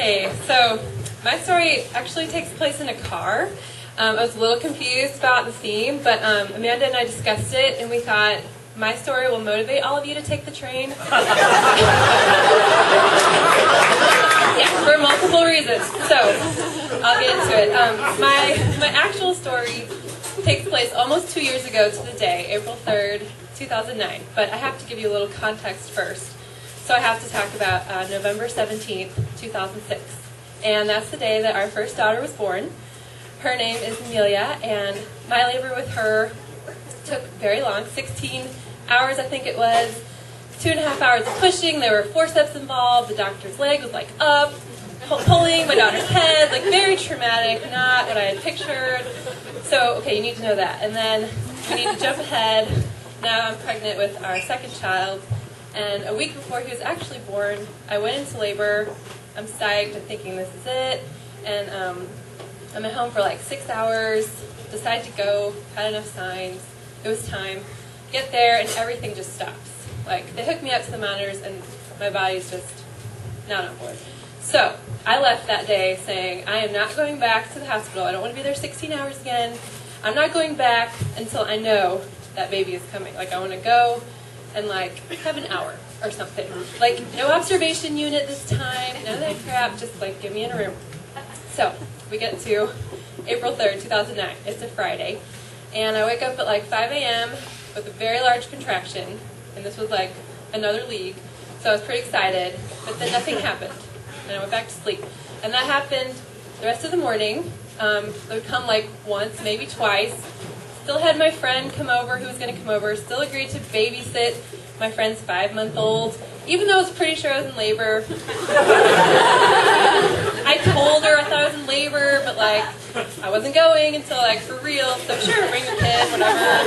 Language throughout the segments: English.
Hey, so my story actually takes place in a car. I was a little confused about the theme, but Amanda and I discussed it, and we thought my story will motivate all of you to take the train. Yeah, for multiple reasons. So I'll get into it. My actual story takes place almost 2 years ago to the day, April 3rd, 2009. But I have to give you a little context first. So I have to talk about November 17th, 2006. And that's the day that our first daughter was born. Her name is Amelia, and my labor with her took very long, 16 hours I think it was, 2.5 hours of pushing. There were forceps involved. The doctor's leg was like up, pulling my daughter's head, like very traumatic, not what I had pictured. So, okay, you need to know that. And then we need to jump ahead. Now I'm pregnant with our second child. And a week before he was actually born, I went into labor. I'm psyched. I'm thinking this is it. And I'm at home for like 6 hours. Decide to go. Had enough signs. It was time. Get there, and everything just stops. Like, they hooked me up to the monitors, and my body's just not on board. So I left that day saying, I am not going back to the hospital. I don't want to be there 16 hours again. I'm not going back until I know that baby is coming. Like, I want to go and like have an hour or something. Like, no observation unit this time, none of that crap, just like give me in a room. So we get to April 3rd, 2009. It's a Friday. And I wake up at like 5 a.m. with a very large contraction. And this was like another league. So I was pretty excited. But then nothing happened. And I went back to sleep. And that happened the rest of the morning. It would come like once, maybe twice. Still had my friend come over who was going to come over. Still agreed to babysit my friend's 5-month-old. Even though I was pretty sure I was in labor. I told her I thought I was in labor, but like I wasn't going until like for real. So sure, bring your kid, whatever.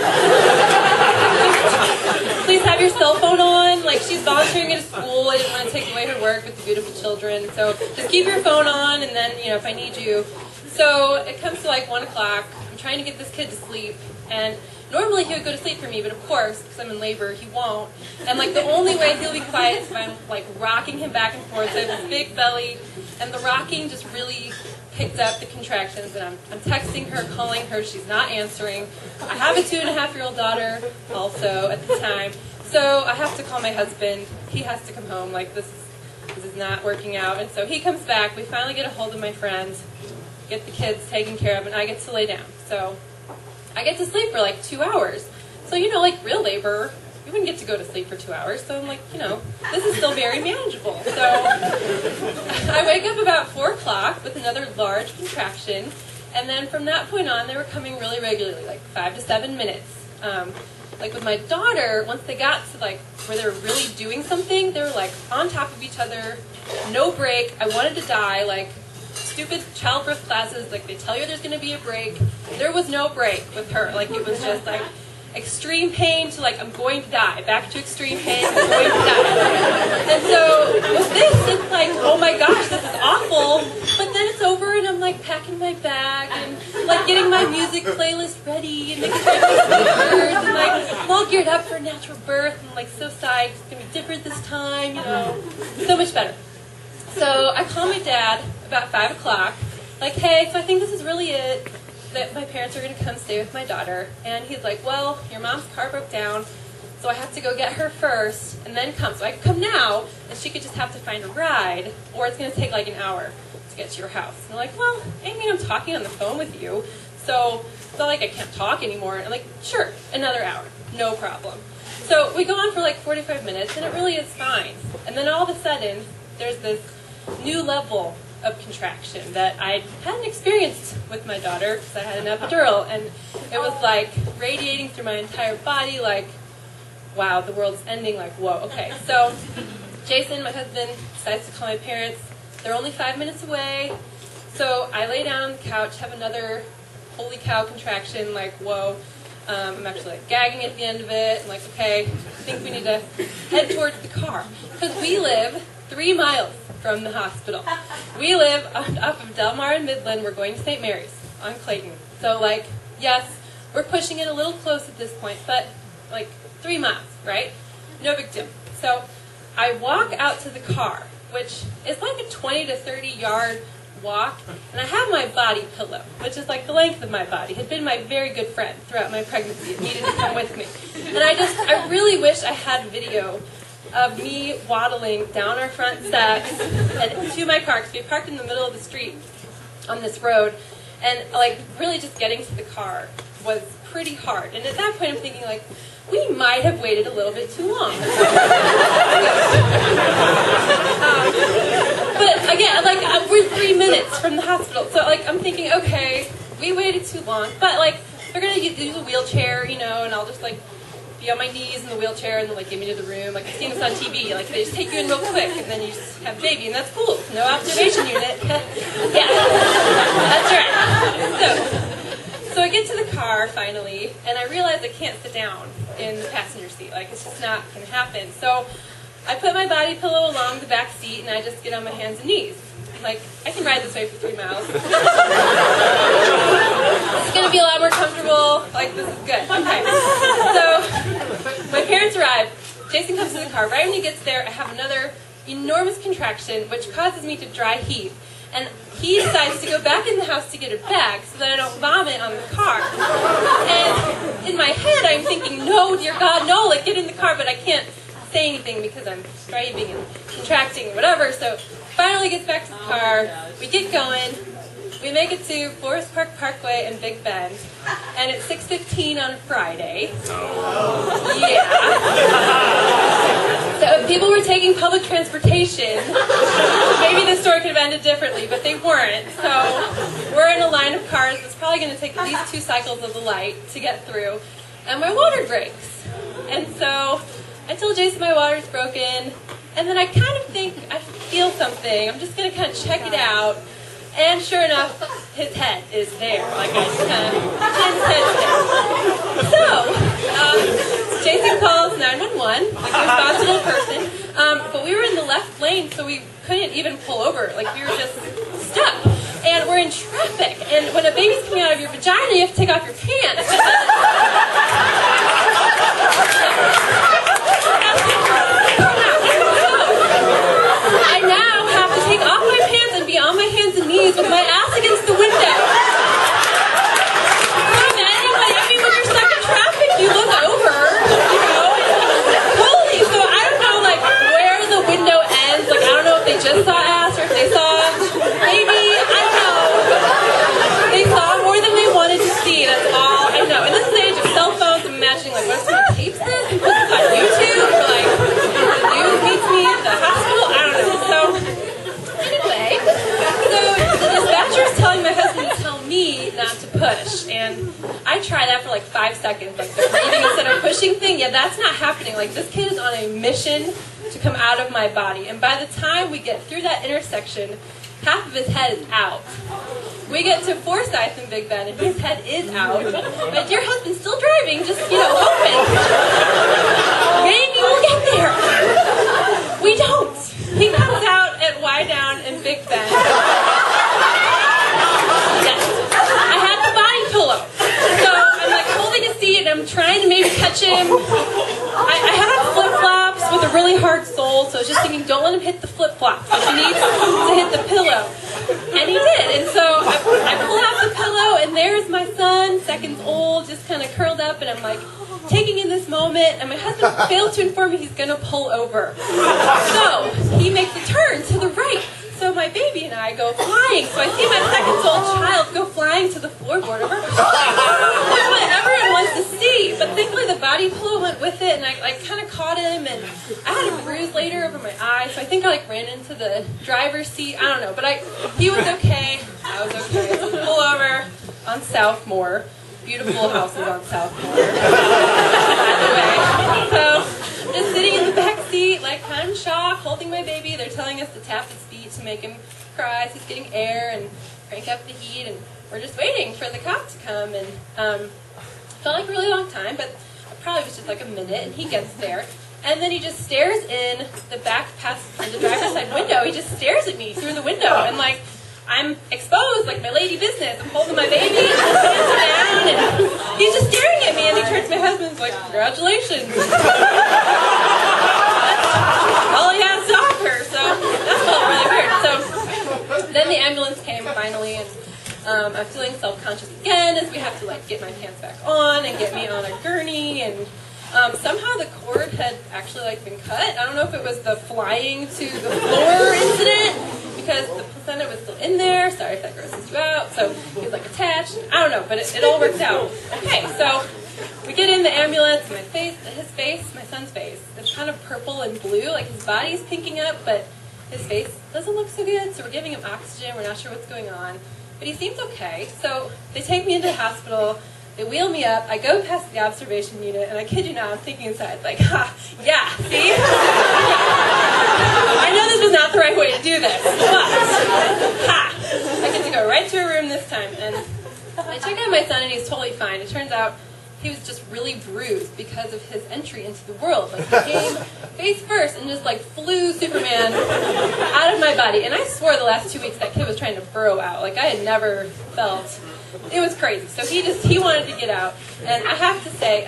Please have your cell phone on. Like, she's volunteering at a school. I didn't want to take away her work with the beautiful children. So just keep your phone on, and then, you know, if I need you. So it comes to like 1 o'clock. I'm trying to get this kid to sleep, and normally he would go to sleep for me, but of course, because I'm in labor, he won't. And like the only way he'll be quiet is if I'm like rocking him back and forth. So I have this big belly, and the rocking just really picked up the contractions. And I'm texting her, calling her. She's not answering. I have a 2.5-year-old daughter also at the time, so I have to call my husband. He has to come home. Like, this is not working out. And so he comes back. We finally get a hold of my friends, get the kids taken care of, and I get to lay down. So I get to sleep for like 2 hours. So, you know, like real labor, you wouldn't get to go to sleep for 2 hours. So I'm like, you know, this is still very manageable. So I wake up about 4 o'clock with another large contraction. And then from that point on, they were coming really regularly, like 5 to 7 minutes. Like with my daughter, once they got to like where they were really doing something, they were like on top of each other, no break. I wanted to die, like stupid childbirth classes, like they tell you there's going to be a break. There was no break with her. Like, it was just like extreme pain to like, I'm going to die, back to extreme pain, I'm going to die. And so with this, it's like, oh my gosh, this is awful. But then it's over, and I'm like packing my bag and like getting my music playlist ready and making sure and like I'm all geared up for natural birth, and like so psyched, it's going to be different this time, you know, so much better. So I call my dad about 5 o'clock, like, hey, so I think this is really it, that my parents are going to come stay with my daughter. And he's like, well, your mom's car broke down, so I have to go get her first and then come. So I can come now, and she could just have to find a ride, or it's going to take like an hour to get to your house. And I'm like, well, I mean, I'm talking on the phone with you, so it's not like I can't talk anymore. And I'm like, sure, another hour, no problem. So we go on for like 45 minutes, and it really is fine. And then all of a sudden, there's this new level of contraction that I hadn't experienced with my daughter, because I had an epidural, and it was like radiating through my entire body, like, wow, the world's ending, like, whoa, okay. So Jason, my husband, decides to call my parents. They're only 5 minutes away, so I lay down on the couch, have another holy cow contraction, like, whoa. I'm actually like gagging at the end of it. I'm like, okay, I think we need to head towards the car, because we live 3 miles from the hospital. We live up of Del Mar and Midland. We're going to St. Mary's on Clayton. So, like, yes, we're pushing it a little close at this point, but like 3 miles, right? No big deal. So I walk out to the car which is like a 20 to 30 yard walk, and I have my body pillow, which is like the length of my body, had been my very good friend throughout my pregnancy. It needed to come with me. And I really wish I had video of me waddling down our front steps and to my car, because we parked in the middle of the street on this road, and like really just getting to the car was pretty hard. And at that point I'm thinking, like, we might have waited a little bit too long. But again, like, we're 3 minutes from the hospital, so like I'm thinking, okay, we waited too long, but like they're gonna use a wheelchair, you know, and I'll just like be on my knees in the wheelchair and then like get me to the room. Like I've seen this on TV, like they just take you in real quick and then you just have a baby, and that's cool. No observation unit. Yeah, that's right. So I get to the car finally, and I realize I can't sit down in the passenger seat. Like, it's just not going to happen. So I put my body pillow along the back seat, and I just get on my hands and knees. Like, I can ride this way for 3 miles. It's going to be a lot more comfortable. Like, this is good. Okay. So my parents arrive. Jason comes to the car. Right when he gets there, I have another enormous contraction, which causes me to dry heave. And he decides to go back in the house to get a bag so that I don't vomit on the car. And in my head, I'm thinking, no, dear God, no, like, get in the car, but I can't say anything because I'm striving and contracting and whatever. So finally gets back to the car, we get going, we make it to Forest Park Parkway in Big Bend, and it's 6:15 on a Friday. Yeah. So if people were taking public transportation, maybe the story could have ended differently, but they weren't. So we're in a line of cars that's probably going to take at least 2 cycles of the light to get through, and my water breaks. And so I told Jason my water's broken, and then I kind of think I feel something. I'm just going to kind of check it out. And sure enough, his head is there. Like, I just kind of, his head's there. So, Jason calls 911, like a responsible person. But we were in the left lane, so we couldn't even pull over. Like, we were just stuck. And we're in traffic. And when a baby's coming out of your vagina, you have to take off your pants. I now have to take off my pants and be on my hands and knees with my ass against the window. I mean, when you're stuck in traffic, you look over, you know, holy, so I don't know, like, where the window ends. Like, I don't know if they just saw ass or if they saw maybe, I don't know. They saw more than they wanted to see, that's all I know. In this age of cell phones, I'm imagining, like, what if someone tapes this and puts this on YouTube? Or, like, the news meets me at the hospital? I don't know. So, anyway, so the dispatcher is telling my husband to tell me not to push, and I try that for like 5 seconds, like the breathing instead of pushing thing. Yeah, that's not happening. Like, this kid is on a mission to come out of my body, and by the time we get through that intersection, half of his head is out. We get to Forsyth in Big Bend, and his head is out. My dear husband's still driving, just, you know, hoping. Maybe we'll get there. We don't. He comes out at Y Down in Big Bend. Yes. I had the body pillow. So I'm like holding a seat, and I'm trying to maybe catch him. I had on flip-flops with a really hard sole, so I was just thinking, don't let him hit the flip-flops. Like, he needs to hit the pillow. And he did. And so I pull out the pillow, and there's my son, seconds old, just kind of curled up, and I'm like taking in this moment, and my husband fails to inform me he's going to pull over. So he makes a turn to the right. So my baby and I go flying. So I see my seconds-old child go flying to the floorboard of our car. That's what everyone wants to see. But thankfully the body pillow went with it, and I kind of caught him, and I had a bruise later over my eye. So I think I ran into the driver's seat. I don't know, but he was okay. I was okay. So pull over on Southmore. Beautiful houses on Southmore. By the way. So just sitting in the back seat, like kind of in shock, holding my baby. They're telling us to tap his feet to make him cry. So he's getting air and crank up the heat, and we're just waiting for the cop to come. And felt like a really long time, but it probably was just like a minute. And he gets there, and then he just stares in the back past the driver's side window. He just stares at me through the window, and like, I'm exposed, like my lady business. I'm holding my baby, and his hands are down, and he's just staring at me, and he turns to my husband and is like, congratulations. That's all he has to offer, so that's I'm feeling self-conscious again as we have to like get my pants back on and get me on a gurney, and somehow the cord had actually like been cut. I don't know if it was the flying to the floor incident, because the placenta was still in there. Sorry if that grosses you out. So he was like attached. I don't know, but it all worked out. Okay, so we get in the ambulance. My son's face, is kind of purple and blue. Like his body's pinking up, but his face doesn't look so good. So we're giving him oxygen. We're not sure what's going on, but he seems okay. So they take me into the hospital. They wheel me up. I go past the observation unit, and I kid you not, I'm thinking inside, like, ha, yeah, see? I know this was not the right way to do this, but, ha, I get to go right to a room this time. And I check out my son, and he's totally fine. It turns out he was just really bruised because of his entry into the world. Like, he came face first and just, like, flew Superman out of my body. And I swore the last 2 weeks that kid was trying to burrow out. Like, I had never felt... It was crazy. So he wanted to get out. And I have to say,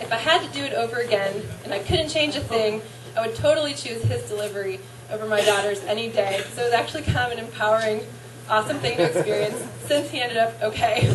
if I had to do it over again, and I couldn't change a thing, I would totally choose his delivery over my daughter's any day. Because it was actually kind of an empowering, awesome thing to experience, since he ended up okay.